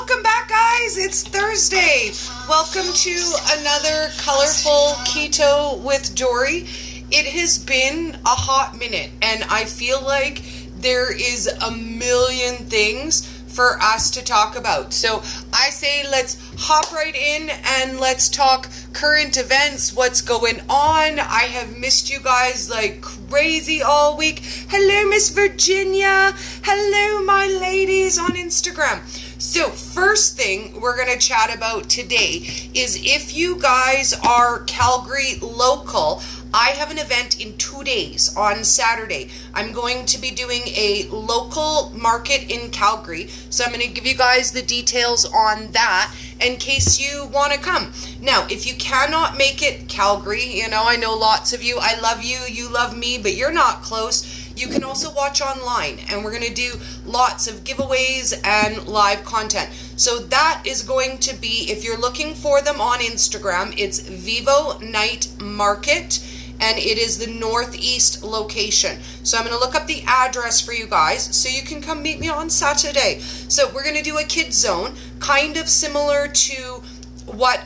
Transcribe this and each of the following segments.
Welcome back, guys. It's Thursday. Welcome to another Colorful Keto with Dori. It has been a hot minute, and I feel like there is a million things for us to talk about. So I say let's hop right in and let's talk current events, what's going on. I have missed you guys like crazy all week. Hello, Miss Virginia. Hello, my ladies on Instagram. So first thing we're going to chat about today is if you guys are Calgary local, I have an event in 2 days on Saturday. I'm going to be doing a local market in Calgary. So I'm going to give you guys the details on that in case you want to come. Now, if you cannot make it Calgary, I know lots of you, I love you, you love me, but you're not close. You can also watch online, and we're going to do lots of giveaways and live content. So that is going to be, if you're looking for them on Instagram, it's Vivo Night Market, and it is the northeast location. So I'm going to look up the address for you guys so you can come meet me on Saturday. So we're going to do a kids zone, kind of similar to what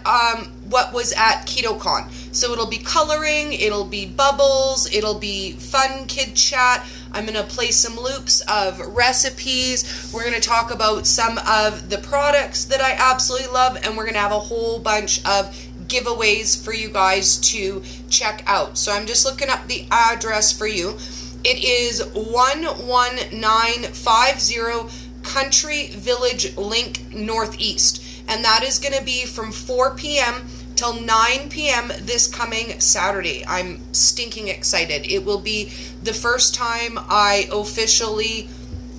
was at KetoCon. So it'll be coloring, it'll be bubbles, it'll be fun kid chat. I'm going to play some loops of recipes. We're going to talk about some of the products that I absolutely love, and we're going to have a whole bunch of giveaways for you guys to check out. So I'm just looking up the address for you. It is 11950 Country Village Link Northeast. And that is going to be from 4 p.m. till 9 p.m. this coming Saturday. I'm stinking excited. It will be the first time I officially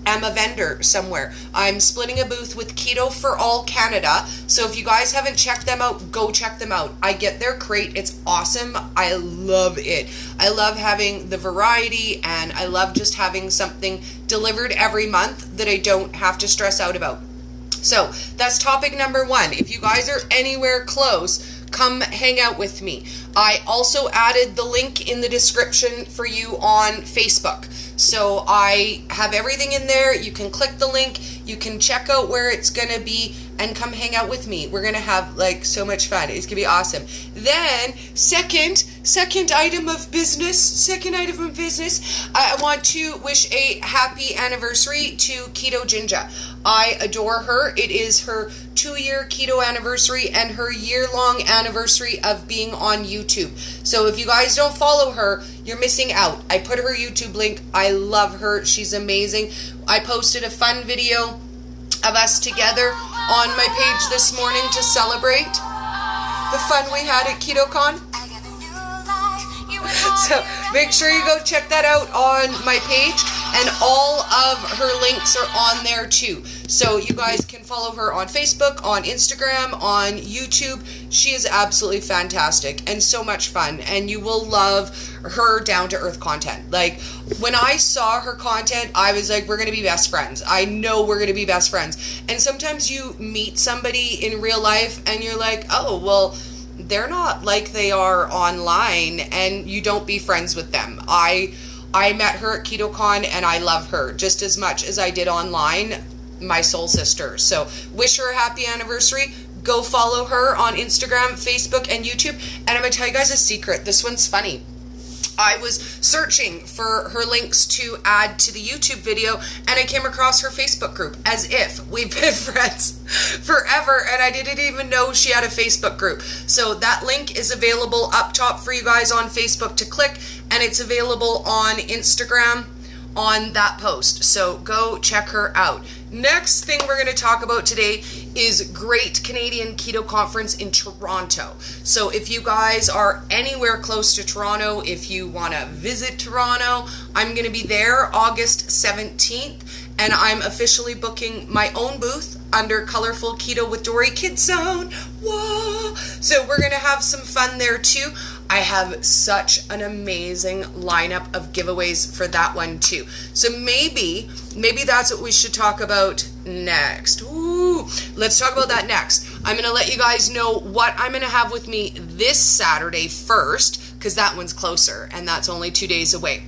am a vendor somewhere. I'm splitting a booth with Keto for All Canada. So if you guys haven't checked them out, go check them out. I get their crate. It's awesome. I love it. I love having the variety, and I love just having something delivered every month that I don't have to stress out about. So that's topic number one. If you guys are anywhere close, come hang out with me. I also added the link in the description for you on Facebook. So I have everything in there. You can click the link. You can check out where it's going to be and come hang out with me. We're going to have like so much fun. It's going to be awesome. Then second item of business, I want to wish a happy anniversary to Keto Ginga. I adore her. It is her 2-year keto anniversary and her year-long anniversary of being on YouTube. So if you guys don't follow her, you're missing out. I put her YouTube link. I love her. She's amazing. I posted a fun video of us together on my page this morning to celebrate the fun we had at KetoCon. So make sure you go check that out on my page, and all of her links are on there too. So you guys can follow her on Facebook, on Instagram, on YouTube. She is absolutely fantastic and so much fun, and you will love her down-to-earth content. Like, when I saw her content, I was like, we're going to be best friends. I know we're going to be best friends. And sometimes you meet somebody in real life and you're like, oh, well, they're not like they are online, and you don't be friends with them. I met her at KetoCon, and I love her just as much as I did online, my soul sister. So wish her a happy anniversary. Go follow her on Instagram, Facebook, and YouTube. And I'm going to tell you guys a secret. This one's funny. I was searching for her links to add to the YouTube video, and I came across her Facebook group, as if we've been friends forever, and I didn't even know she had a Facebook group. So that link is available up top for you guys on Facebook to click, and it's available on Instagram on that post. So go check her out. Next thing we're going to talk about today is Great Canadian Keto Conference in Toronto. So if you guys are anywhere close to Toronto, if you want to visit Toronto, I'm going to be there August 17th, and I'm officially booking my own booth under Colourful Keto with Dori Kids Zone. Whoa! So we're going to have some fun there too. I have such an amazing lineup of giveaways for that one too. So maybe that's what we should talk about next. Ooh, let's talk about that next. I'm going to let you guys know what I'm going to have with me this Saturday first, because that one's closer and that's only 2 days away.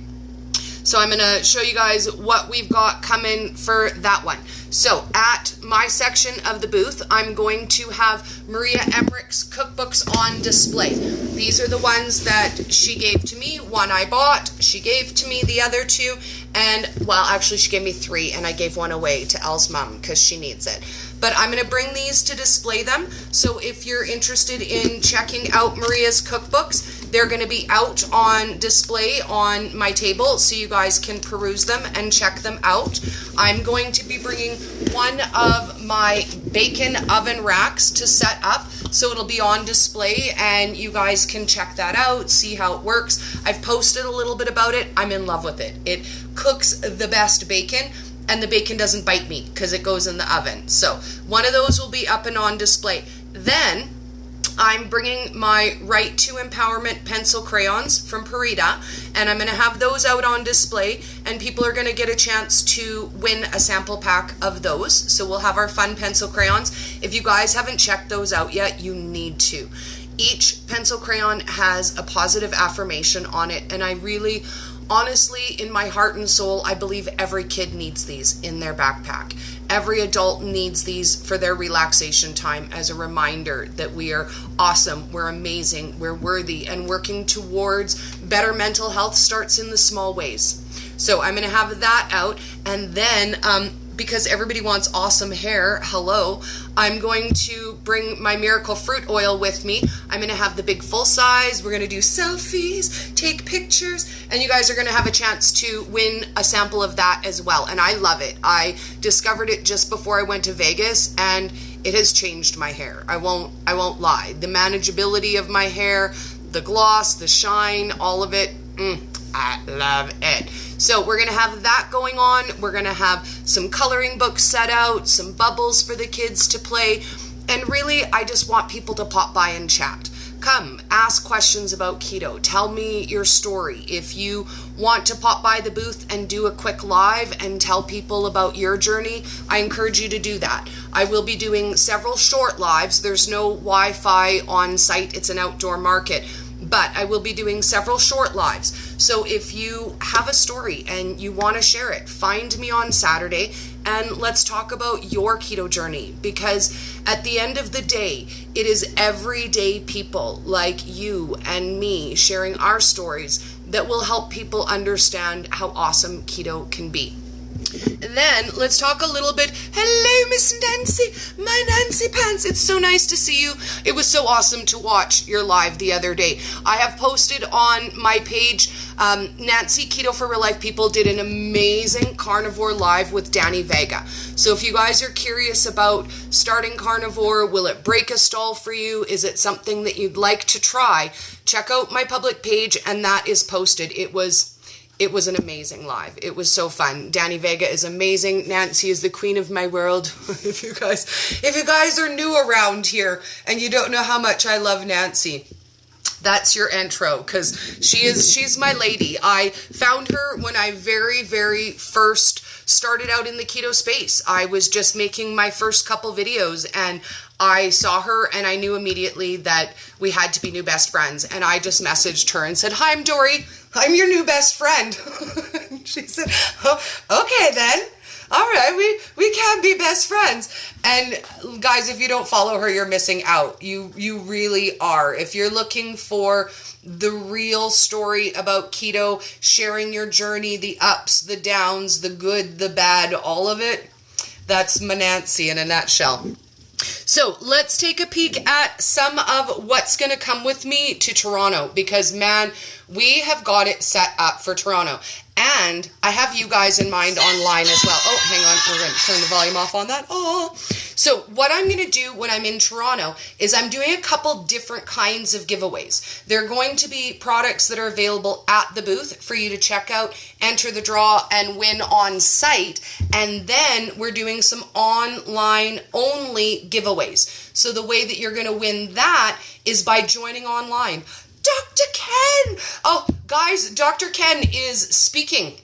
So I'm going to show you guys what we've got coming for that one. So at my section of the booth, I'm going to have Maria Emmerich's cookbooks on display. These are the ones that she gave to me. One I bought, she gave to me the other two, and well, actually she gave me 3 and I gave one away to Elle's mom because she needs it. But I'm going to bring these to display them. So if you're interested in checking out Maria's cookbooks, they're going to be out on display on my table so you guys can peruse them and check them out. I'm going to be bringing one of my bacon oven racks to set up, so it'll be on display and you guys can check that out, see how it works. I've posted a little bit about it. I'm in love with it. It cooks the best bacon, and the bacon doesn't bite me because it goes in the oven. So one of those will be up and on display. Then I'm bringing my Right to Empowerment pencil crayons from Parita, and I'm going to have those out on display, and people are going to get a chance to win a sample pack of those. So we'll have our fun pencil crayons. If you guys haven't checked those out yet, you need to. Each pencil crayon has a positive affirmation on it, and I really, honestly, in my heart and soul, I believe every kid needs these in their backpack. Every adult needs these for their relaxation time as a reminder that we are awesome, we're amazing, we're worthy, and working towards better mental health starts in the small ways. So I'm going to have that out, and then because everybody wants awesome hair, hello, I'm going to bring my Miracle Fruit Oil with me. I'm going to have the big full size. We're going to do selfies, take pictures, and you guys are going to have a chance to win a sample of that as well. And I love it. I discovered it just before I went to Vegas, and it has changed my hair. I won't lie. The manageability of my hair, the gloss, the shine, all of it, I love it. So we're going to have that going on. We're going to have some coloring books set out, some bubbles for the kids to play. And really, I just want people to pop by and chat. Come, ask questions about keto. Tell me your story. If you want to pop by the booth and do a quick live and tell people about your journey, I encourage you to do that. I will be doing several short lives. There's no Wi-Fi on site. It's an outdoor market. But I will be doing several short lives. So if you have a story and you want to share it, find me on Saturday and let's talk about your keto journey. Because at the end of the day, it is everyday people like you and me sharing our stories that will help people understand how awesome keto can be. And then let's talk a little bit. Hello, Miss Nancy, my Nancy Pants. It's so nice to see you. It was so awesome to watch your live the other day. I have posted on my page, Nancy Keto for Real Life People did an amazing carnivore live with Danny Vega. So if you guys are curious about starting carnivore, will it break a stall for you? Is it something that you'd like to try? Check out my public page, and that is posted. It was an amazing live. It was so fun. Danny Vega is amazing. Nancy is the queen of my world. If you guys are new around here and you don't know how much I love Nancy, that's your intro, because she's my lady. I found her when I very, very first started out in the keto space. I was just making my first couple videos and I saw her and I knew immediately that we had to be new best friends. And I just messaged her and said, "Hi, I'm Dori. I'm your new best friend." She said, "Oh, okay then. All right, we can be best friends." And guys, if you don't follow her, you're missing out. You really are. If you're looking for the real story about keto, sharing your journey, the ups, the downs, the good, the bad, all of it, that's my Nancy in a nutshell. So let's take a peek at some of what's going to come with me to Toronto, because man, we have got it set up for Toronto. And I have you guys in mind online as well. Oh, hang on. We're going to turn the volume off on that. Oh. So what I'm going to do when I'm in Toronto is I'm doing a couple different kinds of giveaways. They're going to be products that are available at the booth for you to check out, enter the draw, and win on site. And then we're doing some online only giveaways. So the way that you're going to win that is by joining online. Dr. Ken! Oh, guys, Dr. Ken is speaking.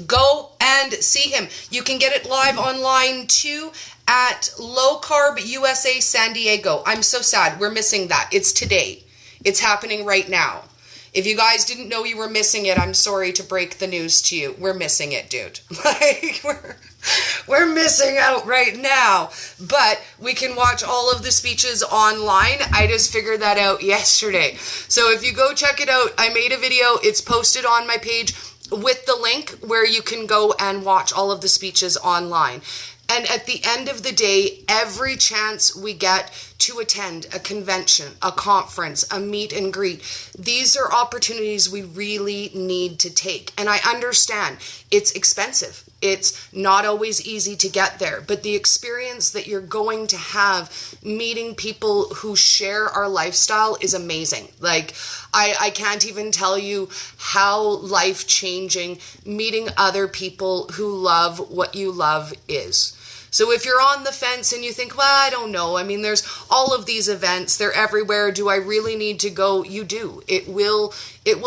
Go and see him. You can get it live online too at Low Carb USA San Diego. I'm so sad. We're missing that. It's today. It's happening right now. If you guys didn't know you were missing it, I'm sorry to break the news to you. We're missing it, dude. Like, we're missing out right now. But we can watch all of the speeches online. I just figured that out yesterday. So if you go check it out, I made a video. It's posted on my page with the link where you can go and watch all of the speeches online. And at the end of the day, every chance we get to attend a convention, a conference, a meet and greet, these are opportunities we really need to take. And I understand it's expensive. It's not always easy to get there, but the experience that you're going to have meeting people who share our lifestyle is amazing. Like, I can't even tell you how life-changing meeting other people who love what you love is. So if you're on the fence and you think, well, I don't know. I mean, there's all of these events. They're everywhere. Do I really need to go? You do. It will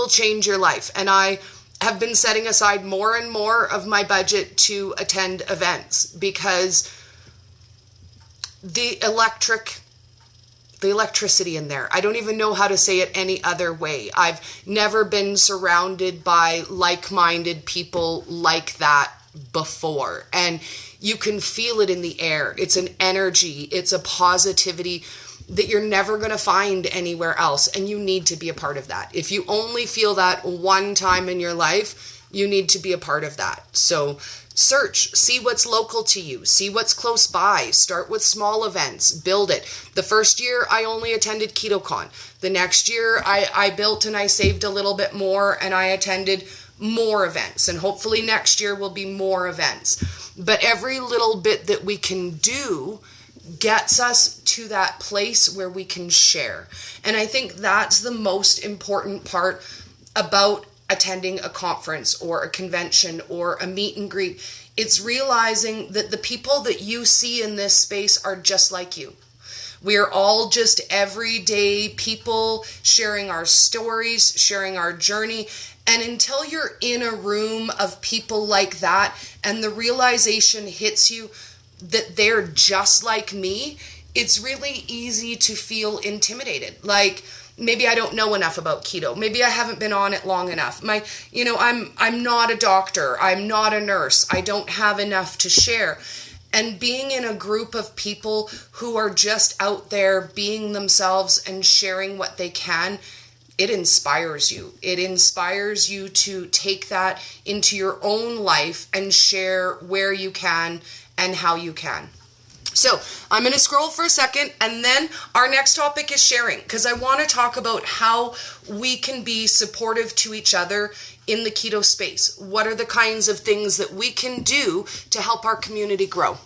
change your life. And I have been setting aside more and more of my budget to attend events because the electricity in there, I don't even know how to say it any other way. I've never been surrounded by like-minded people like that before. And you can feel it in the air. It's an energy. It's a positivity that you're never going to find anywhere else. And you need to be a part of that. If you only feel that one time in your life, you need to be a part of that. So search, see what's local to you, see what's close by, start with small events, build it. The first year I only attended KetoCon. The next year I built and I saved a little bit more and I attended more events, and hopefully next year will be more events. But every little bit that we can do gets us to that place where we can share. And I think that's the most important part about attending a conference or a convention or a meet and greet. It's realizing that the people that you see in this space are just like you. We are all just everyday people sharing our stories, sharing our journey. And until you're in a room of people like that and the realization hits you that they're just like me, it's really easy to feel intimidated. Like, maybe I don't know enough about keto. Maybe I haven't been on it long enough. I'm not a doctor. I'm not a nurse. I don't have enough to share. And being in a group of people who are just out there being themselves and sharing what they can, it inspires you. It inspires you to take that into your own life and share where you can and how you can. So I'm going to scroll for a second, and then our next topic is sharing, because I want to talk about how we can be supportive to each other in the keto space. What are the kinds of things that we can do to help our community grow?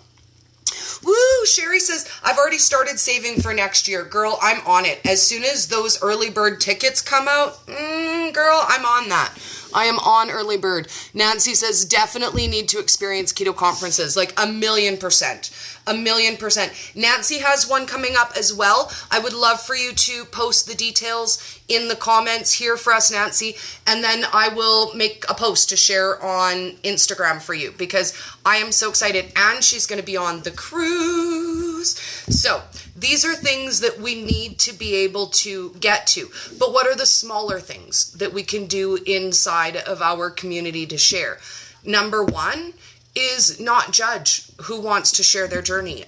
Woo! Sherry says, I've already started saving for next year. Girl, I'm on it. As soon as those early bird tickets come out, girl, I'm on that. I am on early bird. Nancy says, definitely need to experience keto conferences. Like 1,000,000%. 1,000,000%. Nancy has one coming up as well. I would love for you to post the details in the comments here for us, Nancy, and then I will make a post to share on Instagram for you, because I am so excited, and she's going to be on the cruise. So these are things that we need to be able to get to. But what are the smaller things that we can do inside of our community to share? Number one is not judge who wants to share their journey.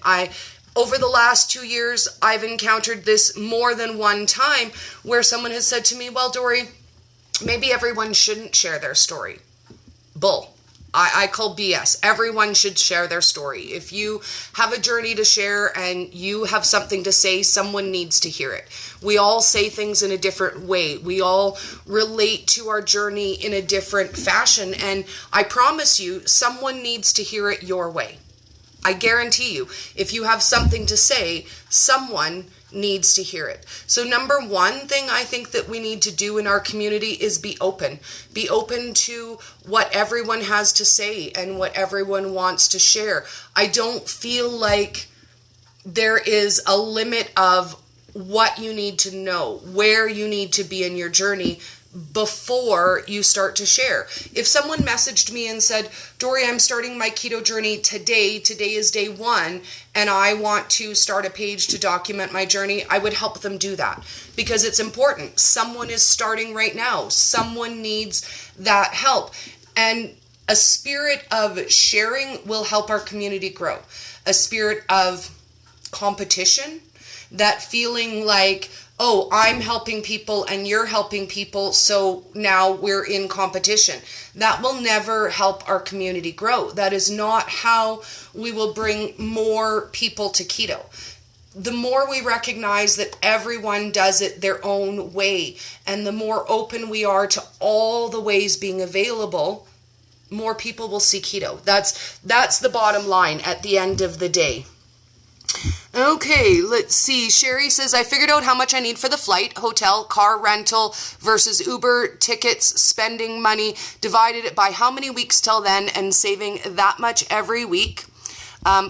Over the last 2 years, I've encountered this more than one time where someone has said to me, well, Dori, maybe everyone shouldn't share their story. Bull. I call BS. Everyone should share their story. If you have a journey to share and you have something to say, someone needs to hear it. We all say things in a different way. We all relate to our journey in a different fashion. And I promise you, someone needs to hear it your way. I guarantee you, if you have something to say, someone needs to hear it. So number one thing I think that we need to do in our community is be open. Be open to what everyone has to say and what everyone wants to share. I don't feel like there is a limit of what you need to know, where you need to be in your journey, before you start to share. If someone messaged me and said, Dori, I'm starting my keto journey today is day 1, and I want to start a page to document my journey, I would help them do that, because it's important. Someone is starting right now. Someone needs that help. And a spirit of sharing will help our community grow. A spirit of competition, that feeling like, oh, I'm helping people and you're helping people, so now we're in competition. That will never help our community grow. That is not how we will bring more people to keto. The more we recognize that everyone does it their own way, and the more open we are to all the ways being available, more people will see keto. That's the bottom line at the end of the day. Okay, let's see. Sherry says, I figured out how much I need for the flight, hotel, car rental versus Uber tickets, spending money, divided it by how many weeks till then, and saving that much every week.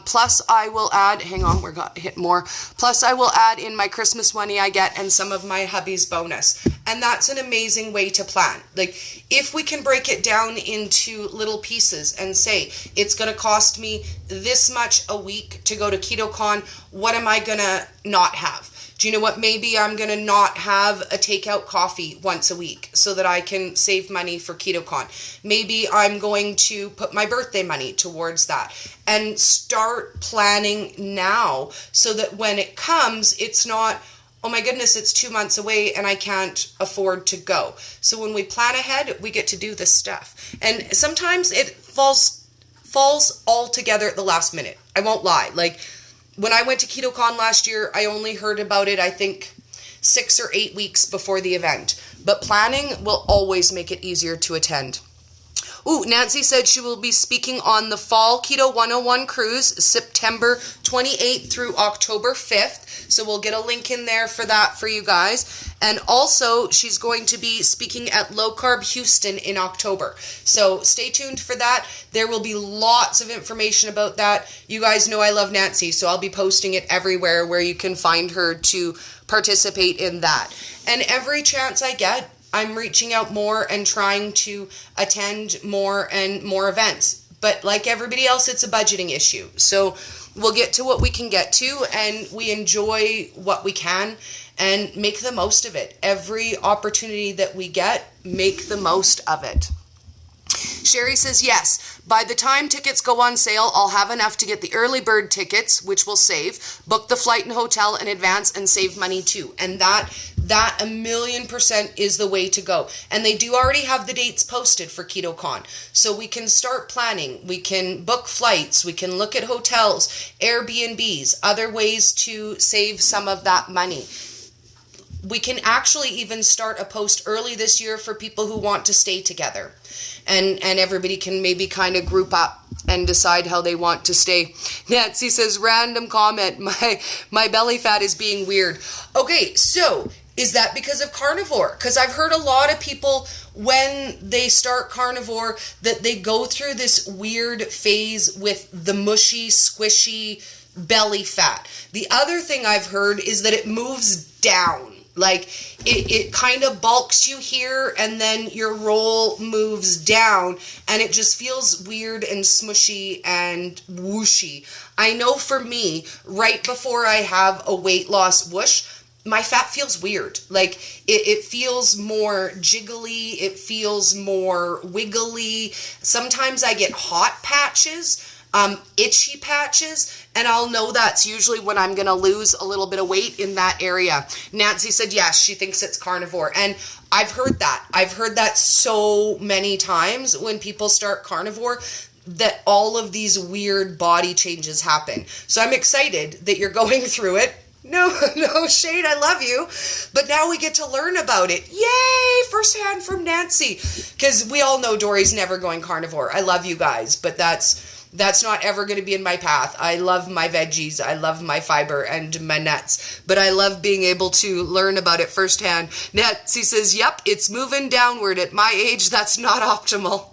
Plus I will add, hang on, we're got hit more. Plus I will add in my Christmas money I get and some of my hubby's bonus. And that's an amazing way to plan. Like, if we can break it down into little pieces and say, it's going to cost me this much a week to go to KetoCon, what am I going to not have? Do you know what? Maybe I'm going to not have a takeout coffee once a week so that I can save money for KetoCon. Maybe I'm going to put my birthday money towards that and start planning now so that when it comes, it's not, oh my goodness, it's 2 months away and I can't afford to go. So when we plan ahead, we get to do this stuff. And sometimes it falls all together at the last minute. I won't lie. Like, when I went to KetoCon last year, I only heard about it, I think, 6 or 8 weeks before the event. But planning will always make it easier to attend. Ooh, Nancy said she will be speaking on the Fall Keto 101 cruise, September 28th through October 5th. So we'll get a link in there for that for you guys. And also, she's going to be speaking at Low Carb Houston in October. So stay tuned for that. There will be lots of information about that. You guys know I love Nancy, so I'll be posting it everywhere where you can find her to participate in that. And every chance I get, I'm reaching out more and trying to attend more and more events. But like everybody else, it's a budgeting issue. So we'll get to what we can get to, and we enjoy what we can and make the most of it. Every opportunity that we get, make the most of it. Sherry says, yes, by the time tickets go on sale, I'll have enough to get the early bird tickets, which will save, book the flight and hotel in advance, and save money too. And that 1,000,000% is the way to go. And they do already have the dates posted for KetoCon. So we can start planning. We can book flights. We can look at hotels, Airbnbs, other ways to save some of that money. We can actually even start a post early this year for people who want to stay together. And everybody can maybe kind of group up and decide how they want to stay. Nancy says, random comment, my belly fat is being weird. Okay, so is that because of carnivore? Because I've heard a lot of people, when they start carnivore, that they go through this weird phase with the mushy, squishy belly fat. The other thing I've heard is that it moves down. Like, it kind of bulks you here, and then your roll moves down, and it just feels weird and smushy and whooshy. I know for me, right before I have a weight loss whoosh, my fat feels weird. Like, it feels more jiggly, it feels more wiggly. Sometimes I get hot patches, itchy patches, and I'll know that's usually when I'm going to lose a little bit of weight in that area. Nancy said, yes, she thinks it's carnivore. And I've heard that. I've heard that so many times when people start carnivore, that all of these weird body changes happen. So I'm excited that you're going through it. No, Shade, I love you. But now we get to learn about it. Yay! Firsthand from Nancy. Because we all know Dori's never going carnivore. I love you guys, but that's not ever going to be in my path. I love my veggies. I love my fiber and my nuts. But I love being able to learn about it firsthand. Nancy says, yep, it's moving downward. At my age, that's not optimal.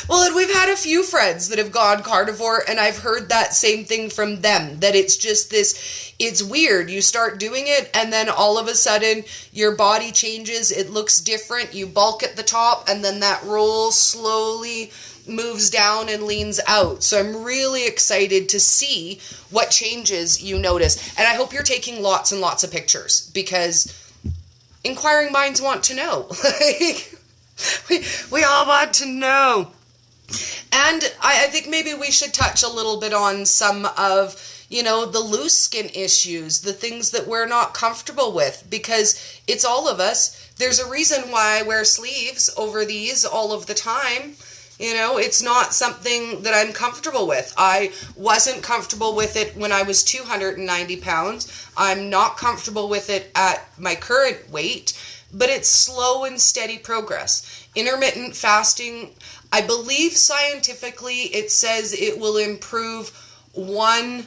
Well, and we've had a few friends that have gone carnivore, and I've heard that same thing from them, that it's just this, it's weird. You start doing it, and then all of a sudden, your body changes, it looks different, you bulk at the top, and then that roll slowly moves down and leans out. So I'm really excited to see what changes you notice. And I hope you're taking lots and lots of pictures, because inquiring minds want to know. we all want to know. And I think maybe we should touch a little bit on some of, you know, the loose skin issues, the things that we're not comfortable with, because it's all of us. There's a reason why I wear sleeves over these all of the time. You know, it's not something that I'm comfortable with. I wasn't comfortable with it when I was 290 pounds. I'm not comfortable with it at my current weight, but it's slow and steady progress. Intermittent fasting, I believe scientifically it says it will improve 1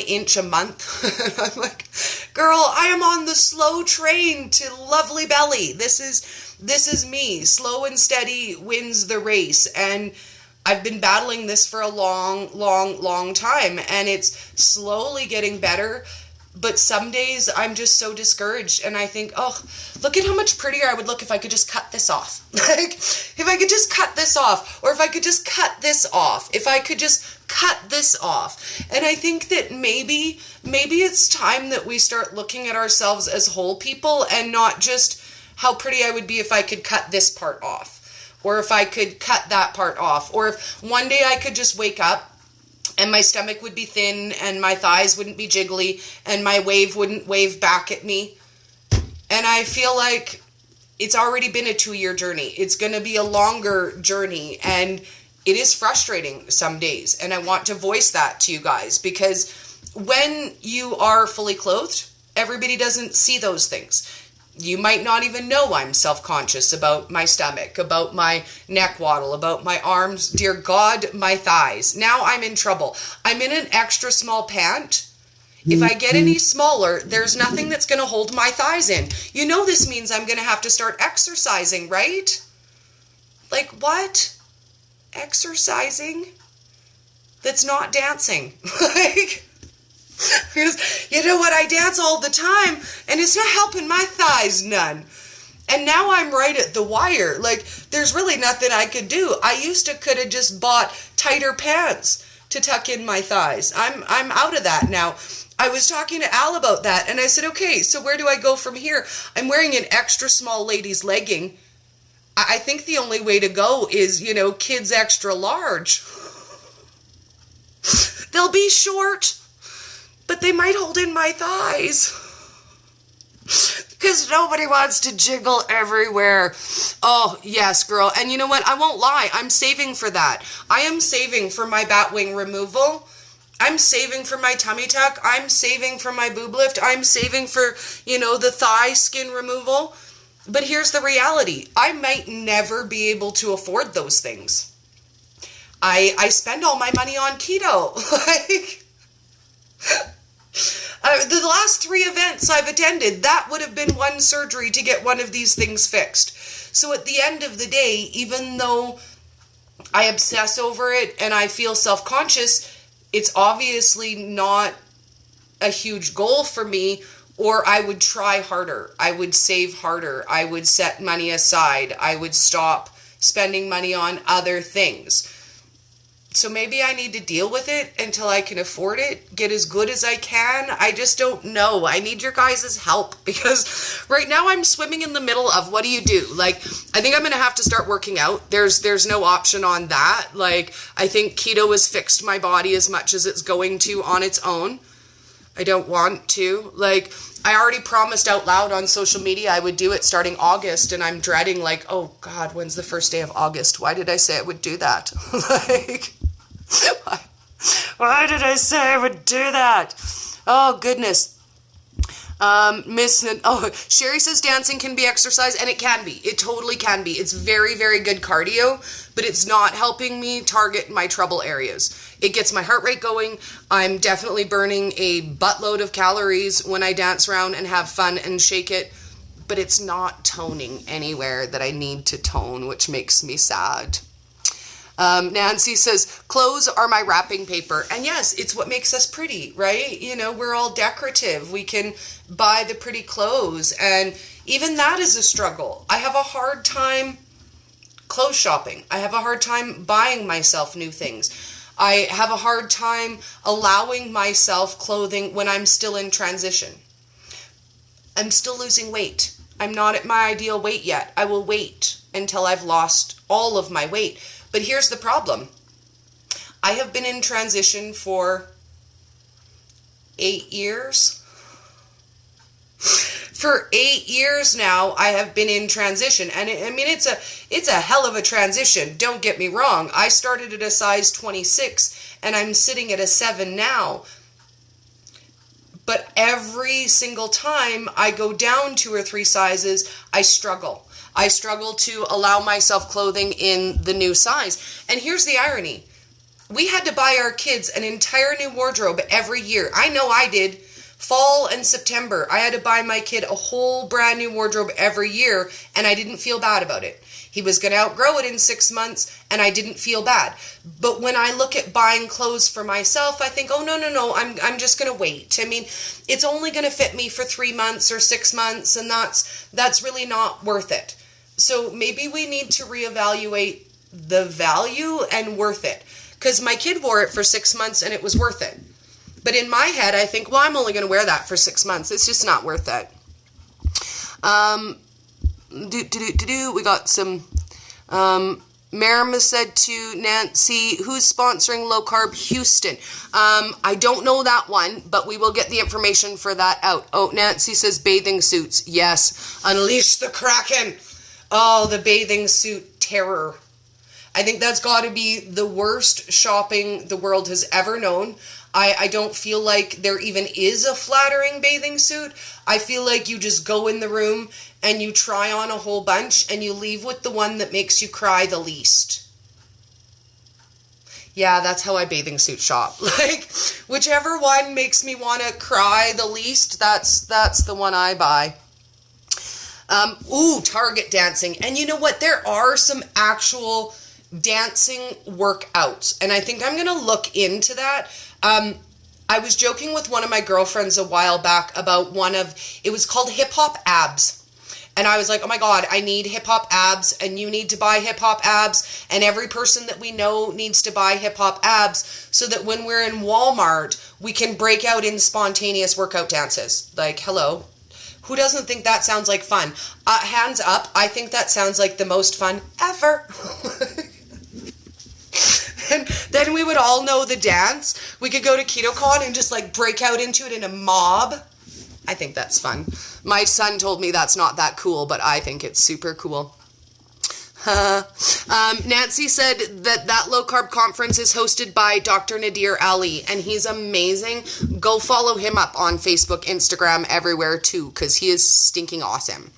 inch a month. I'm like, girl, I am on the slow train to lovely belly. This is me. Slow and steady wins the race. And I've been battling this for a long time, and it's slowly getting better. But some days I'm just so discouraged, and I think, oh, look at how much prettier I would look if I could just cut this off. Like, if I could just cut this off, or if I could just cut this off, if I could just cut this off. And I think that maybe it's time that we start looking at ourselves as whole people, and not just how pretty I would be if I could cut this part off, or if I could cut that part off, or if one day I could just wake up and my stomach would be thin, and my thighs wouldn't be jiggly, and my wave wouldn't wave back at me. And I feel like it's already been a 2-year journey. It's going to be a longer journey, and it is frustrating some days. And I want to voice that to you guys, because when you are fully clothed, everybody doesn't see those things. You might not even know I'm self-conscious about my stomach, about my neck waddle, about my arms, dear God, my thighs. Now I'm in trouble. I'm in an extra small pant. If I get any smaller, there's nothing that's going to hold my thighs in. You know this means I'm going to have to start exercising, right? Like, what? Exercising? That's not dancing. Like, because you know what, I dance all the time, and it's not helping my thighs none. And now I'm right at the wire. Like, there's really nothing I could do. I used to could have just bought tighter pants to tuck in my thighs. I'm out of that now. I was talking to Al about that, and I said, okay, so where do I go from here? I'm wearing an extra small ladies legging. I think the only way to go is, you know, kids extra large. They'll be short, but they might hold in my thighs. Because nobody wants to jiggle everywhere. Oh, yes, girl. And you know what? I won't lie. I'm saving for that. I am saving for my bat wing removal. I'm saving for my tummy tuck. I'm saving for my boob lift. I'm saving for, you know, the thigh skin removal. But here's the reality. I might never be able to afford those things. I spend all my money on keto. Like, the last 3 events I've attended, that would have been one surgery to get one of these things fixed. So at the end of the day, even though I obsess over it and I feel self-conscious, it's obviously not a huge goal for me, or I would try harder. I would save harder. I would set money aside. I would stop spending money on other things. So maybe I need to deal with it until I can afford it, get as good as I can. I just don't know. I need your guys' help, because right now I'm swimming in the middle of what do you do? Like, I think I'm going to have to start working out. There's no option on that. Like, I think keto has fixed my body as much as it's going to on its own. I don't want to. Like, I already promised out loud on social media I would do it starting August, and I'm dreading, like, oh God, when's the first day of August? Why did I say I would do that? Like, why did I say I would do that? Oh, goodness. Sherry says dancing can be exercise, and it can be. It totally can be. It's very, very good cardio, but it's not helping me target my trouble areas. It gets my heart rate going. I'm definitely burning a buttload of calories when I dance around and have fun and shake it, but it's not toning anywhere that I need to tone, which makes me sad. Nancy says, clothes are my wrapping paper. And yes, it's what makes us pretty, right? You know, we're all decorative. We can buy the pretty clothes. And even that is a struggle. I have a hard time clothes shopping. I have a hard time buying myself new things. I have a hard time allowing myself clothing when I'm still in transition. I'm still losing weight. I'm not at my ideal weight yet. I will wait until I've lost all of my weight. But here's the problem. I have been in transition for 8 years. For 8 years now, I have been in transition. And it's a hell of a transition. Don't get me wrong. I started at a size 26 and I'm sitting at a 7 now. But every single time I go down 2 or 3 sizes, I struggle. I struggle to allow myself clothing in the new size. And here's the irony. We had to buy our kids an entire new wardrobe every year. I know I did. Fall and September, I had to buy my kid a whole brand new wardrobe every year, and I didn't feel bad about it. He was going to outgrow it in 6 months, and I didn't feel bad. But when I look at buying clothes for myself, I think, oh, no, I'm just going to wait. I mean, it's only going to fit me for 3 months or 6 months, and that's really not worth it. So maybe we need to reevaluate the value and worth it. Because my kid wore it for 6 months, and it was worth it. But in my head, I think, well, I'm only going to wear that for 6 months. It's just not worth it. We got some, Marima said to Nancy, who's sponsoring Low Carb Houston? I don't know that one, but we will get the information for that out. Oh, Nancy says bathing suits. Yes. Unleash the Kraken. Oh, the bathing suit terror. I think that's got to be the worst shopping the world has ever known. I don't feel like there even is a flattering bathing suit. I feel like you just go in the room and you try on a whole bunch and you leave with the one that makes you cry the least. Yeah, that's how I bathing suit shop. Like, whichever one makes me want to cry the least, that's the one I buy. Target dancing. And you know what? There are some actual dancing workouts. And I think I'm going to look into that. I was joking with one of my girlfriends a while back about it was called Hip Hop Abs. And I was like, oh my God, I need hip hop abs and you need to buy hip hop abs. And every person that we know needs to buy hip hop abs so that when we're in Walmart, we can break out in spontaneous workout dances. Like, hello. Who doesn't think that sounds like fun? Hands up. I think that sounds like the most fun ever. And then we would all know the dance. We could go to KetoCon and just like break out into it in a mob. I think that's fun. My son told me that's not that cool, but I think it's super cool. Nancy said that low carb conference is hosted by Dr. Nadir Ali, and he's amazing. Go follow him up on Facebook, Instagram, everywhere too, because he is stinking awesome.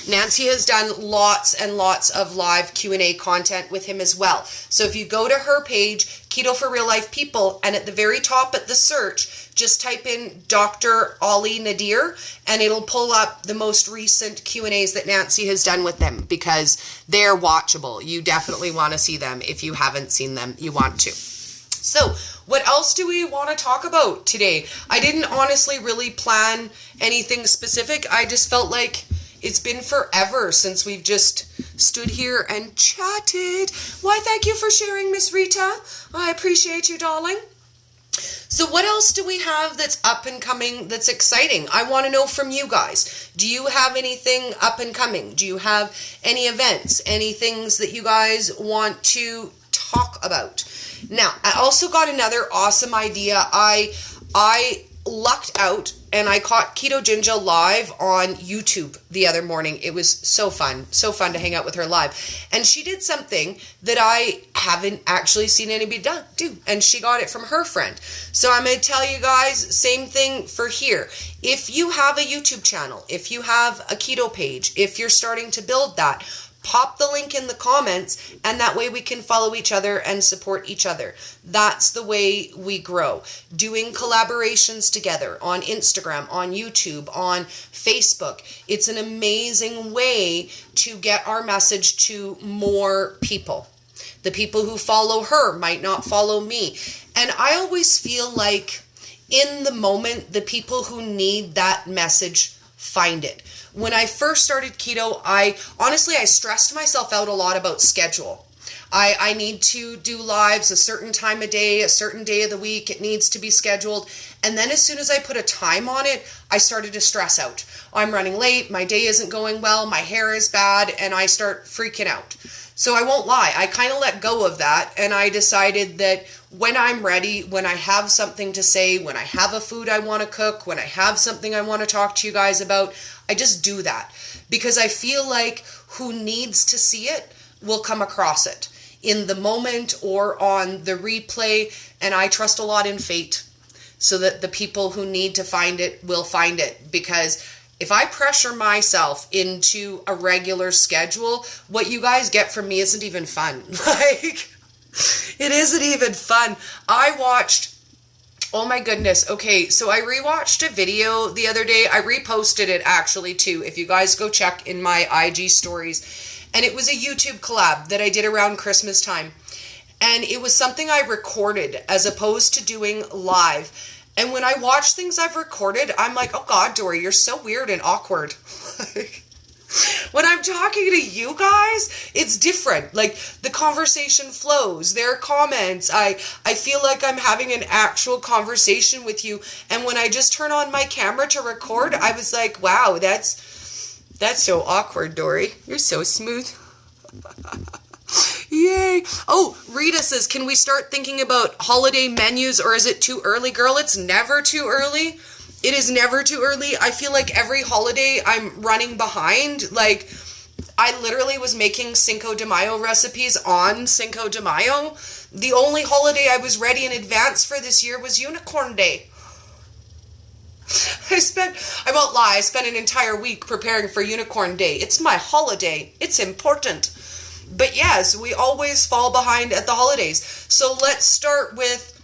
Nancy has done lots and lots of live Q&A content with him as well. So if you go to her page, Keto for Real Life People, and at the very top at the search, just type in Dr. Ali Nadir, and it'll pull up the most recent Q&As that Nancy has done with them, because they're watchable. You definitely want to see them. If you haven't seen them, you want to. So, what else do we want to talk about today? I didn't honestly really plan anything specific. I just felt like it's been forever since we've just stood here and chatted. Why, thank you for sharing, Miss Rita. I appreciate you, darling. So what else do we have that's up and coming that's exciting? I want to know from you guys. Do you have anything up and coming? Do you have any events? Any things that you guys want to talk about? Now, I also got another awesome idea. I lucked out and I caught Keto Ginga live on YouTube the other morning. It was so fun to hang out with her live. And she did something that I haven't actually seen anybody do. And she got it from her friend. So I'm going to tell you guys, same thing for here. If you have a YouTube channel, if you have a keto page, if you're starting to build that, pop the link in the comments, and that way we can follow each other and support each other. That's the way we grow. Doing collaborations together on Instagram, on YouTube, on Facebook. It's an amazing way to get our message to more people. The people who follow her might not follow me. And I always feel like in the moment, the people who need that message find it. When I first started keto, I stressed myself out a lot about schedule. I need to do lives a certain time of day, a certain day of the week. It needs to be scheduled. And then as soon as I put a time on it, I started to stress out. I'm running late, my day isn't going well, my hair is bad, and I start freaking out. So I won't lie, I kind of let go of that, and I decided that when I'm ready, when I have something to say, when I have a food I want to cook, when I have something I want to talk to you guys about, I just do that. Because I feel like who needs to see it will come across it in the moment or on the replay, and I trust a lot in fate so that the people who need to find it will find it. Because if I pressure myself into a regular schedule, what you guys get from me isn't even fun. Like, it isn't even fun. I watched, oh my goodness. Okay, so I rewatched a video the other day. I reposted it actually too. If you guys go check in my IG stories. And it was a YouTube collab that I did around Christmas time. And it was something I recorded as opposed to doing live. And when I watch things I've recorded, I'm like, oh God, Dori, you're so weird and awkward. When I'm talking to you guys, it's different. Like, the conversation flows. There are comments. I feel like I'm having an actual conversation with you. And when I just turn on my camera to record, I was like, wow, that's so awkward, Dori. You're so smooth. Yay. Oh, Rita says, can we start thinking about holiday menus, or is it too early? Girl, it's never too early. It is never too early. I feel like every holiday I'm running behind. Like, I literally was making Cinco de Mayo recipes on Cinco de Mayo. The only holiday I was ready in advance for this year was Unicorn Day. I won't lie, I spent an entire week preparing for Unicorn Day. It's my holiday. It's important. But yes, we always fall behind at the holidays. So let's start with,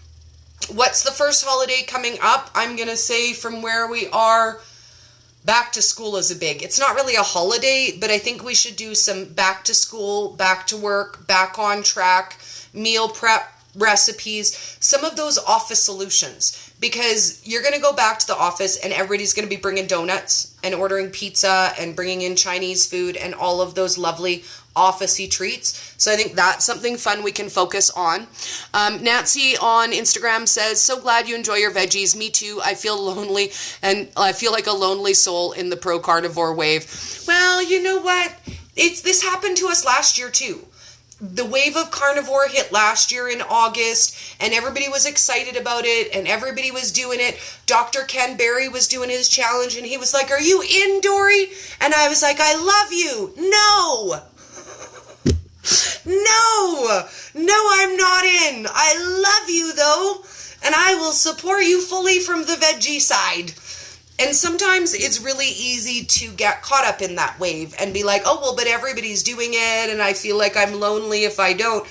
what's the first holiday coming up? I'm going to say from where we are, back to school is a big. It's not really a holiday, but I think we should do some back to school, back to work, back on track, meal prep recipes, some of those office solutions. Because you're going to go back to the office and everybody's going to be bringing donuts and ordering pizza and bringing in Chinese food and all of those lovely office-y treats. So I think that's something fun we can focus on. Nancy on Instagram says, so glad you enjoy your veggies. Me too. I feel lonely, and I feel like a lonely soul in the pro-carnivore wave. Well, you know what? This happened to us last year too. The wave of carnivore hit last year in August, and everybody was excited about it, and everybody was doing it. Dr. Ken Berry was doing his challenge, and he was like, are you in, Dori? And I was like, I love you. No, I'm not in. I love you, though, and I will support you fully from the veggie side. And sometimes it's really easy to get caught up in that wave and be like, oh, well, but everybody's doing it, and I feel like I'm lonely if I don't.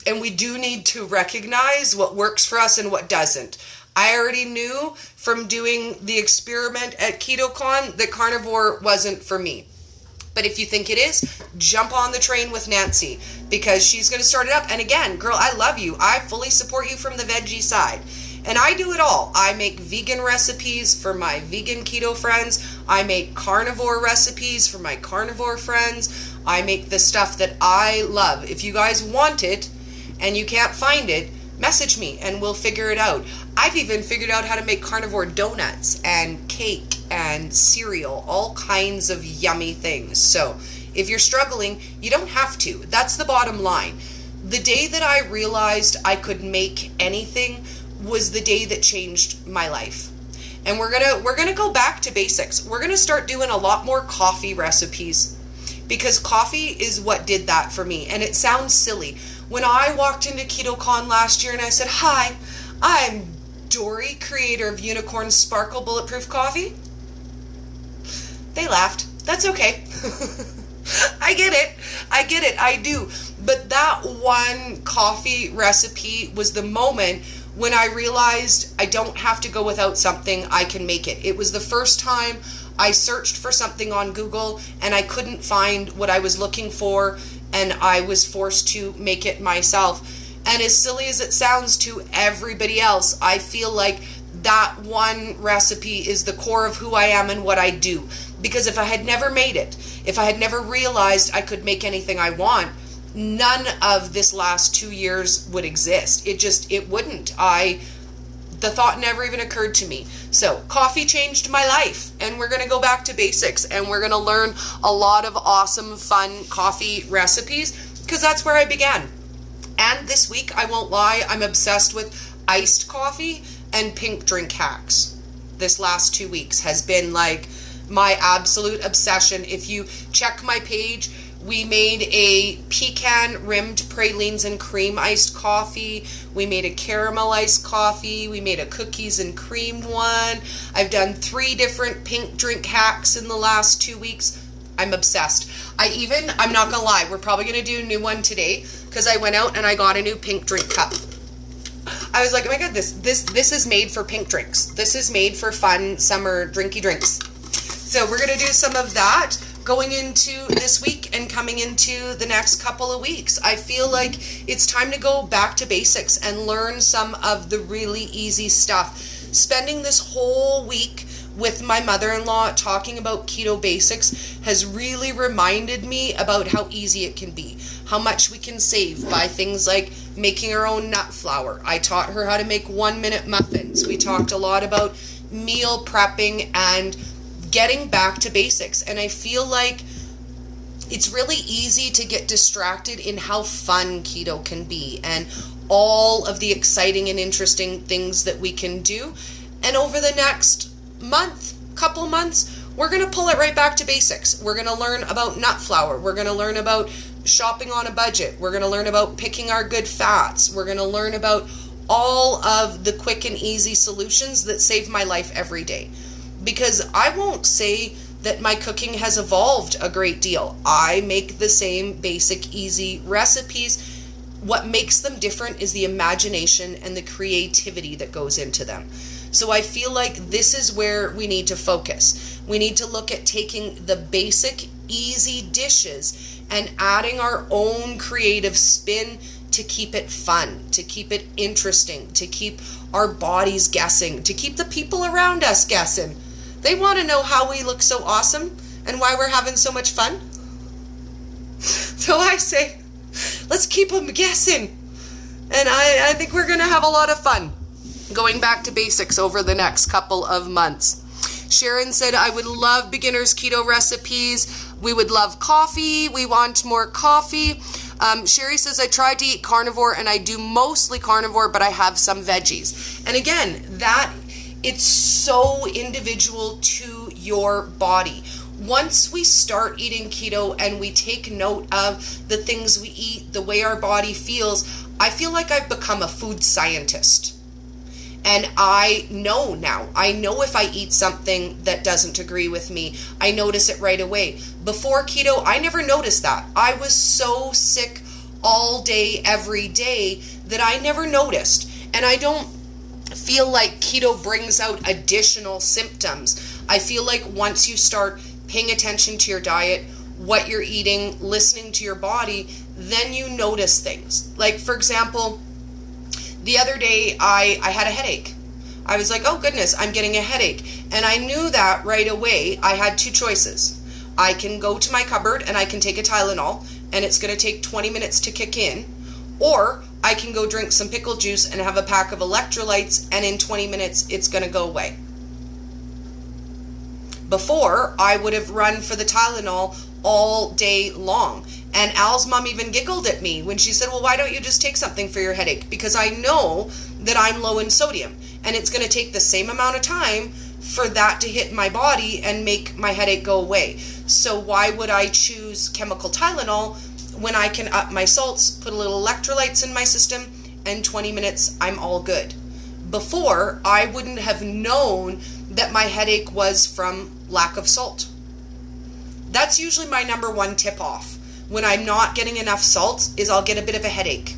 And we do need to recognize what works for us and what doesn't. I already knew from doing the experiment at KetoCon that carnivore wasn't for me. But if you think it is, jump on the train with Nancy, because she's going to start it up. And again, girl, I love you. I fully support you from the veggie side. And I do it all. I make vegan recipes for my vegan keto friends. I make carnivore recipes for my carnivore friends. I make the stuff that I love. If you guys want it and you can't find it, message me and we'll figure it out. I've even figured out how to make carnivore donuts and cake and cereal, all kinds of yummy things. So if you're struggling, you don't have to. That's the bottom line. The day that I realized I could make anything was the day that changed my life. And we're gonna go back to basics. We're gonna start doing a lot more coffee recipes, because coffee is what did that for me. And it sounds silly. When I walked into KetoCon last year and I said, hi, I'm Dori, creator of Unicorn Sparkle Bulletproof Coffee, they laughed. That's okay. I get it, I do. But that one coffee recipe was the moment when I realized I don't have to go without something, I can make it. It was the first time I searched for something on Google and I couldn't find what I was looking for and I was forced to make it myself. And as silly as it sounds to everybody else, I feel like that one recipe is the core of who I am and what I do. Because if I had never made it, if I had never realized I could make anything I want, none of this last 2 years would exist. It wouldn't. The thought never even occurred to me. So coffee changed my life, and we're going to go back to basics, and we're going to learn a lot of awesome, fun coffee recipes, because that's where I began. And this week, I won't lie, I'm obsessed with iced coffee and pink drink hacks. This last 2 weeks has been like my absolute obsession. If you check my page, we made a pecan rimmed pralines and cream iced coffee. We made a caramel iced coffee. We made a cookies and cream one. I've done 3 different pink drink hacks in the last 2 weeks. I'm obsessed. I'm not gonna lie, we're probably gonna do a new one today, because I went out and I got a new pink drink cup. I was like, oh my god, this is made for pink drinks. This is made for fun summer drinky drinks. So we're gonna do some of that going into this week and coming into the next couple of weeks. I feel like it's time to go back to basics and learn some of the really easy stuff. Spending this whole week with my mother-in-law talking about keto basics has really reminded me about how easy it can be, how much we can save by things like making our own nut flour. I taught her how to make 1-minute muffins. We talked a lot about meal prepping and getting back to basics. And I feel like it's really easy to get distracted in how fun keto can be and all of the exciting and interesting things that we can do. And over the next couple months, we're going to pull it right back to basics. We're going to learn about nut flour. We're going to learn about shopping on a budget. We're going to learn about picking our good fats. We're going to learn about all of the quick and easy solutions that save my life every day. Because I won't say that my cooking has evolved a great deal. I make the same basic, easy recipes. What makes them different is the imagination and the creativity that goes into them. So I feel like this is where we need to focus. We need to look at taking the basic, easy dishes and adding our own creative spin to keep it fun, to keep it interesting, to keep our bodies guessing, to keep the people around us guessing. They want to know how we look so awesome and why we're having so much fun. So I say, let's keep them guessing. And I think we're going to have a lot of fun going back to basics over the next couple of months. Sharon said, I would love beginners keto recipes. We would love coffee. We want more coffee. Sherry says, I tried to eat carnivore and I do mostly carnivore, but I have some veggies. And again, it's so individual to your body. Once we start eating keto and we take note of the things we eat, the way our body feels, I feel like I've become a food scientist. And I know now. I know if I eat something that doesn't agree with me, I notice it right away. Before keto, I never noticed that. I was so sick all day, every day, that I never noticed. And I don't feel like keto brings out additional symptoms. I feel like once you start paying attention to your diet, what you're eating, listening to your body, then you notice things. Like, for example, the other day I had a headache. I was like, oh goodness, I'm getting a headache. And I knew that right away. I had 2 choices. I can go to my cupboard and I can take a Tylenol and it's going to take 20 minutes to kick in. Or I can go drink some pickle juice and have a pack of electrolytes and in 20 minutes it's going to go away. Before, I would have run for the Tylenol all day long. And Al's mom even giggled at me when she said, well, why don't you just take something for your headache? Because I know that I'm low in sodium and it's going to take the same amount of time for that to hit my body and make my headache go away. So why would I choose chemical Tylenol when I can up my salts, put a little electrolytes in my system, and 20 minutes, I'm all good? Before, I wouldn't have known that my headache was from lack of salt. That's usually my number 1 tip off. When I'm not getting enough salt is I'll get a bit of a headache.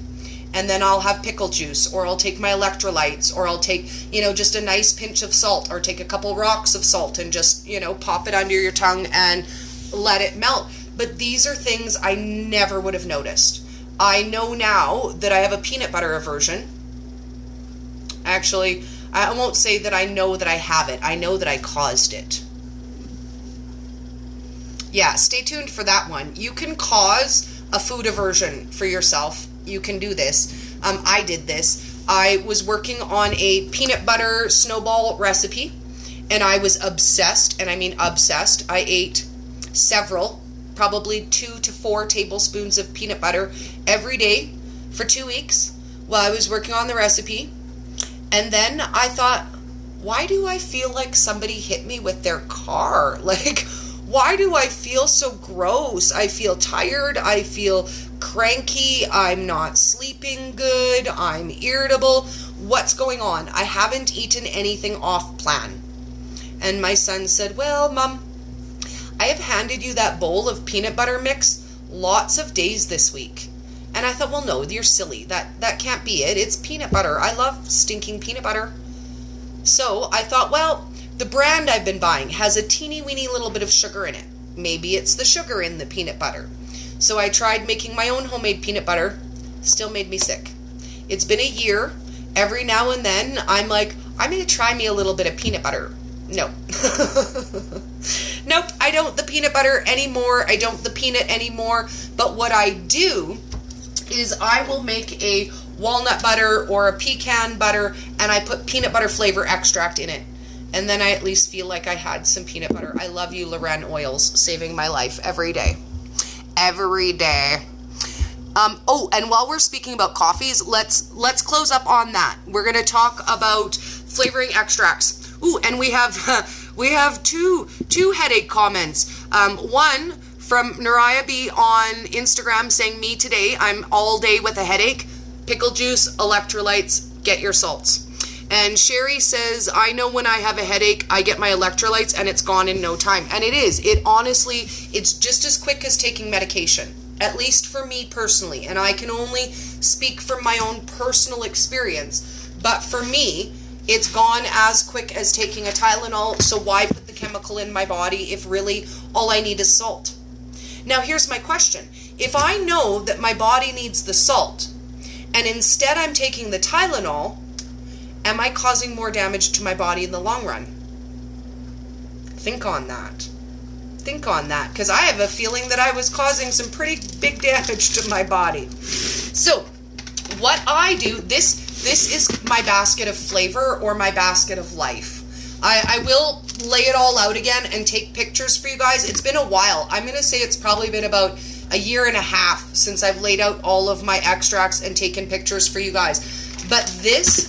And then I'll have pickle juice, or I'll take my electrolytes, or I'll take, just a nice pinch of salt, or take a couple rocks of salt and just, pop it under your tongue and let it melt. but these are things I never would have noticed. I know now that I have a peanut butter aversion. Actually, I won't say that I know that I have it. I know that I caused it. Yeah, stay tuned for that one. You can cause a food aversion for yourself. You can do this. I did this. I was working on a peanut butter snowball recipe, and I was obsessed, and I mean obsessed. I ate several, probably 2 to 4 tablespoons of peanut butter every day for 2 weeks while I was working on the recipe. And then I thought, why do I feel like somebody hit me with their car? Like, why do I feel so gross? I feel tired. I feel cranky. I'm not sleeping good. I'm irritable. What's going on? I haven't eaten anything off plan. And my son said, well, Mom, I have handed you that bowl of peanut butter mix lots of days this week. And I thought, well, no, you're silly. That can't be it. It's peanut butter. I love stinking peanut butter. So I thought, well, the brand I've been buying has a teeny weeny little bit of sugar in it. Maybe it's the sugar in the peanut butter. So I tried making my own homemade peanut butter. Still made me sick. It's been a year. Every now and then I'm like, I'm going to try me a little bit of peanut butter. No. Nope, I don't the peanut butter anymore. I don't the peanut anymore. But what I do is I will make a walnut butter or a pecan butter, and I put peanut butter flavor extract in it. And then I at least feel like I had some peanut butter. I love you, Loren Oils, saving my life every day. Every day. Oh, and while we're speaking about coffees, let's close up on that. We're going to talk about flavoring extracts. Ooh, and we have two headache comments. One from Naraya B on Instagram saying, me today, I'm all day with a headache. Pickle juice, electrolytes, get your salts. And Sherry says, I know when I have a headache, I get my electrolytes and it's gone in no time. And it is. It honestly, it's just as quick as taking medication. At least for me personally. And I can only speak from my own personal experience. But for me, it's gone as quick as taking a Tylenol. So why put the chemical in my body if really all I need is salt? Now here's my question. If I know that my body needs the salt, and instead I'm taking the Tylenol, am I causing more damage to my body in the long run? Think on that. Think on that, because I have a feeling that I was causing some pretty big damage to my body. So, what I do, this is my basket of flavor or my basket of life. I will lay it all out again and take pictures for you guys. It's been a while. I'm going to say it's probably been about a year and a half since I've laid out all of my extracts and taken pictures for you guys. But this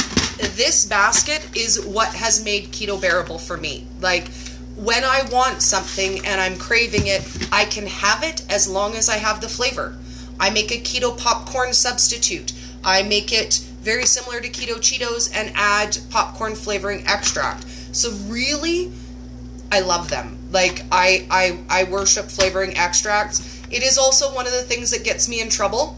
basket is what has made keto bearable for me. Like, when I want something and I'm craving it, I can have it as long as I have the flavor. I make a keto popcorn substitute. I make it very similar to keto Cheetos and add popcorn flavoring extract. So really, I love them. Like, I worship flavoring extracts. It is also one of the things that gets me in trouble.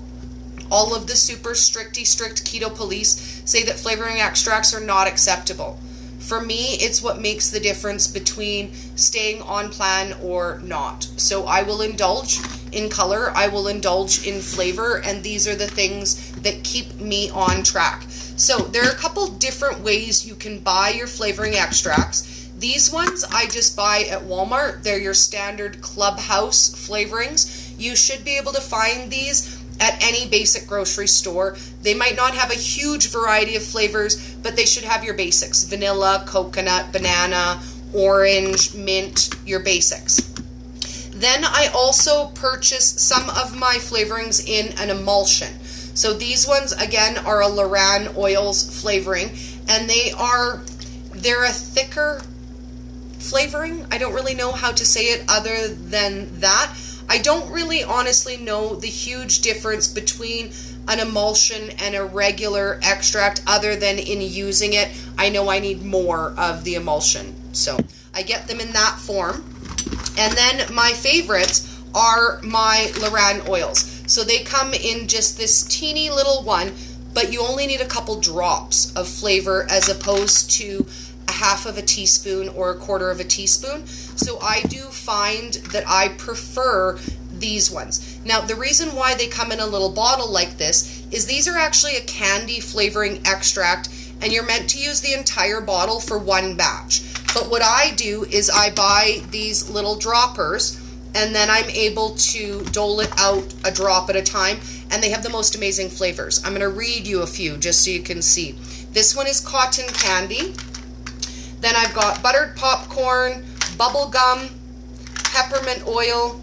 All of the super strict keto police say that flavoring extracts are not acceptable. For me, it's what makes the difference between staying on plan or not. So I will indulge in color, I will indulge in flavor, and these are the things that keep me on track. So there are a couple different ways you can buy your flavoring extracts. These ones I just buy at Walmart. They're your standard Clubhouse flavorings. You should be able to find these at any basic grocery store. They might not have a huge variety of flavors, but they should have your basics. Vanilla, coconut, banana, orange, mint, your basics. Then I also purchase some of my flavorings in an emulsion. So these ones, again, are a Loran Oils flavoring, and they're a thicker flavoring. I don't really know how to say it other than that. I don't really honestly know the huge difference between an emulsion and a regular extract other than in using it. I know I need more of the emulsion. So I get them in that form. And then my favorites are my Loran Oils. So they come in just this teeny little one, but you only need a couple drops of flavor as opposed to a half of a teaspoon or a quarter of a teaspoon. So I do find that I prefer these ones. Now, the reason why they come in a little bottle like this is these are actually a candy flavoring extract, and you're meant to use the entire bottle for one batch. But what I do is I buy these little droppers, and then I'm able to dole it out a drop at a time, and they have the most amazing flavors. I'm going to read you a few just so you can see. This one is cotton candy. Then I've got buttered popcorn, bubble gum, peppermint oil,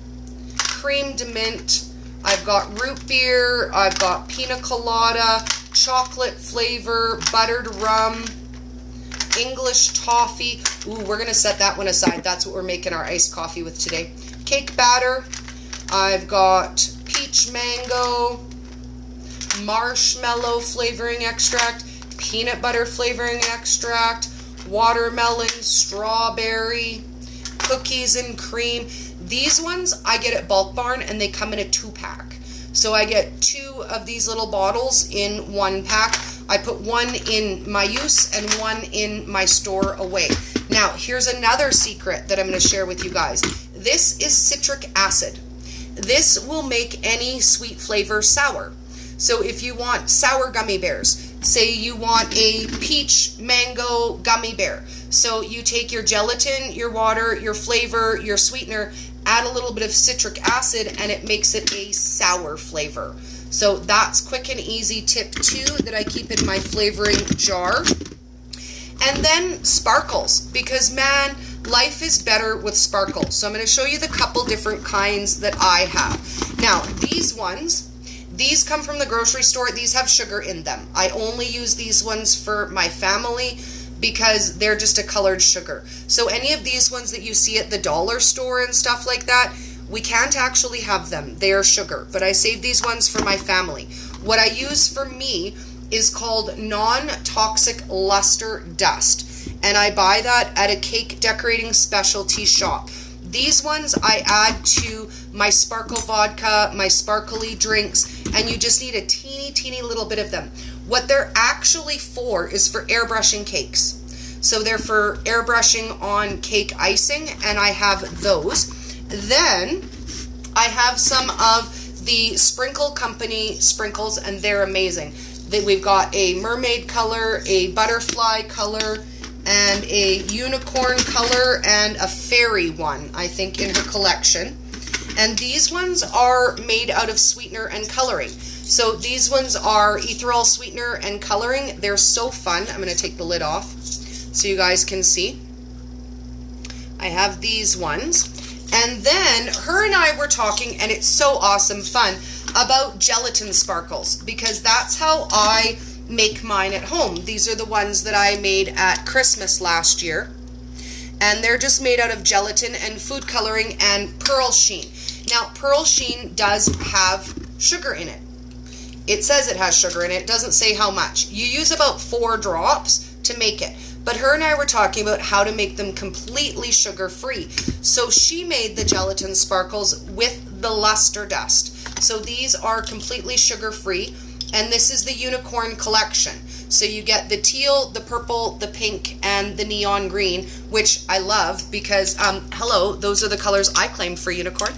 creamed mint. I've got root beer. I've got pina colada, chocolate flavor, buttered rum, English toffee. Ooh, we're going to set that one aside. That's what we're making our iced coffee with today. Cake batter. I've got peach mango, marshmallow flavoring extract, peanut butter flavoring extract, watermelon, strawberry, cookies and cream. These ones I get at Bulk Barn, and they come in a 2-pack. So I get 2 of these little bottles in 1 pack. I put one in my use and one in my store away. Now, here's another secret that I'm going to share with you guys. This is citric acid. This will make any sweet flavor sour. So if you want sour gummy bears, say you want a peach mango gummy bear. So you take your gelatin, your water, your flavor, your sweetener, add a little bit of citric acid, and it makes it a sour flavor. So that's quick and easy tip 2 that I keep in my flavoring jar. And then sparkles, because man, life is better with sparkles. So I'm going to show you the couple different kinds that I have. Now, these ones, these come from the grocery store. These have sugar in them. I only use these ones for my family because they're just a colored sugar. So any of these ones that you see at the dollar store and stuff like that, we can't actually have them. They are sugar, but I save these ones for my family. What I use for me is called non-toxic luster dust, and I buy that at a cake decorating specialty shop. These ones I add to my sparkle vodka, my sparkly drinks, and you just need a teeny little bit of them. What they're actually for is for airbrushing cakes. So they're for airbrushing on cake icing, and I have those. Then I have some of the Sprinkle Company sprinkles, and they're amazing. We've got a mermaid color, a butterfly color, and a unicorn color, and a fairy one, I think, in her collection. And these ones are made out of sweetener and coloring. So these ones are ethereal sweetener and coloring. They're so fun. I'm going to take the lid off so you guys can see. I have these ones. And then her and I were talking, and it's so awesome fun, about gelatin sparkles, because that's how I make mine at home. These are the ones that I made at Christmas last year. And they're just made out of gelatin and food coloring and pearl sheen. Now, pearl sheen does have sugar in it. It says it has sugar in it. It doesn't say how much. You use about 4 drops to make it. But her and I were talking about how to make them completely sugar-free. So she made the gelatin sparkles with the luster dust. So these are completely sugar-free. And this is the unicorn collection. So you get the teal, the purple, the pink, and the neon green, which I love because, hello, those are the colors I claim for unicorn.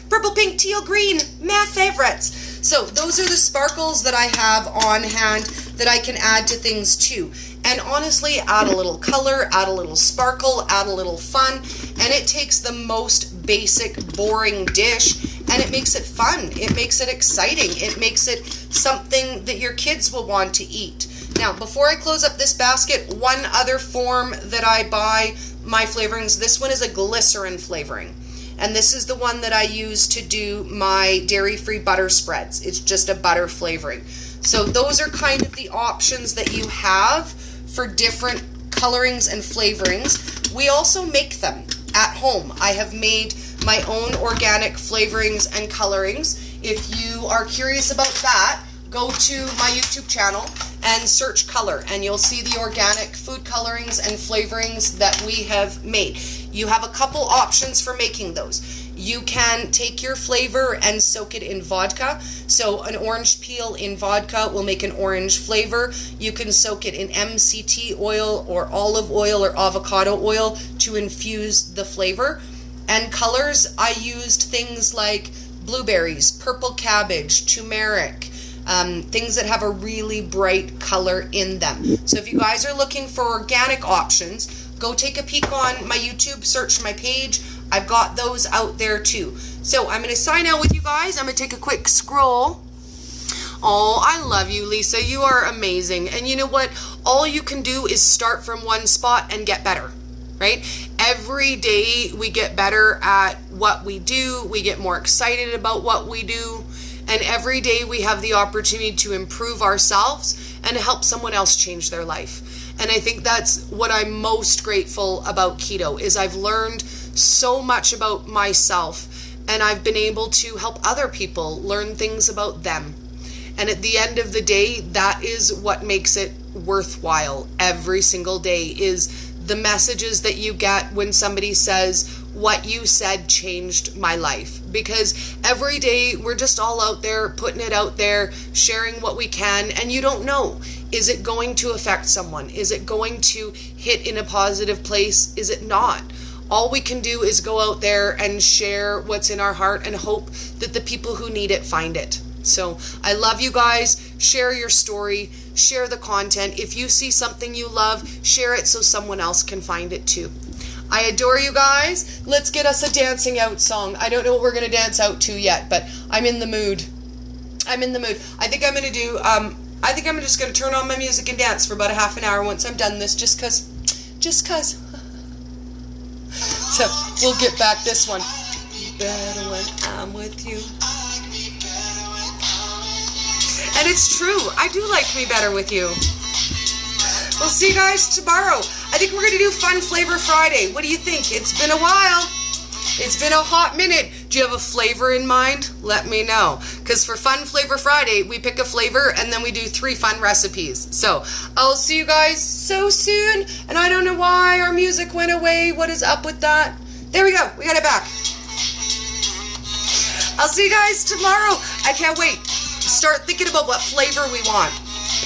Purple, pink, teal, green, my favorites. So those are the sparkles that I have on hand that I can add to things too. And honestly, add a little color, add a little sparkle, add a little fun, and it takes the most basic, boring dish and it makes it fun. It makes it exciting. It makes it something that your kids will want to eat. Now, before I close up this basket, one other form that I buy my flavorings, this one is a glycerin flavoring. And this is the one that I use to do my dairy-free butter spreads. It's just a butter flavoring. So those are kind of the options that you have for different colorings and flavorings. We also make them at home. I have made my own organic flavorings and colorings. If you are curious about that, go to my YouTube channel and search color, and you'll see the organic food colorings and flavorings that we have made. You have a couple options for making those. You can take your flavor and soak it in vodka. So an orange peel in vodka will make an orange flavor. You can soak it in MCT oil or olive oil or avocado oil to infuse the flavor. And colors, I used things like blueberries, purple cabbage, turmeric, things that have a really bright color in them. So if you guys are looking for organic options, go take a peek on my YouTube, search my page. I've got those out there too. So I'm going to sign out with you guys. I'm going to take a quick scroll. Oh, I love you, Lisa. You are amazing. And you know what? All you can do is start from one spot and get better, right? Every day we get better at what we do. We get more excited about what we do. And every day we have the opportunity to improve ourselves and help someone else change their life. And I think that's what I'm most grateful about keto, is I've learned so much about myself, and I've been able to help other people learn things about them. And at the end of the day, that is what makes it worthwhile every single day, is the messages that you get when somebody says, what you said changed my life. Because every day we're just all out there, putting it out there, sharing what we can, and you don't know. Is it going to affect someone? Is it going to hit in a positive place? Is it not? All we can do is go out there and share what's in our heart and hope that the people who need it find it. So I love you guys. Share your story, share the content. If you see something you love, share it so someone else can find it too. I adore you guys. Let's get us a dancing out song. I don't know what we're going to dance out to yet, but I'm in the mood. I'm in the mood. I think I'm going to do, I think I'm just going to turn on my music and dance for about a half an hour once I'm done this, just cause. So we'll get back this one. Better when I'm with you. And it's true. I do like me better with you. We'll see you guys tomorrow. I think we're going to do Fun Flavor Friday. What do you think? It's been a while. It's been a hot minute. Do you have a flavor in mind? Let me know. Because for Fun Flavor Friday, we pick a flavor and then we do 3 fun recipes. So I'll see you guys so soon. And I don't know why our music went away. What is up with that? There we go. We got it back. I'll see you guys tomorrow. I can't wait. Start thinking about what flavor we want.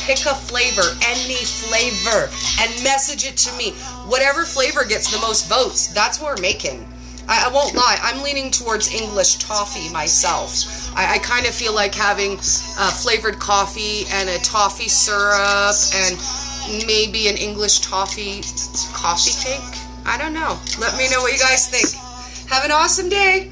Pick a flavor, any flavor, and message it to me. Whatever flavor gets the most votes, that's what we're making. I won't lie, I'm leaning towards English toffee myself. I kind of feel like having flavored coffee and a toffee syrup and maybe an English toffee coffee cake. I don't know. Let me know what you guys think. Have an awesome day.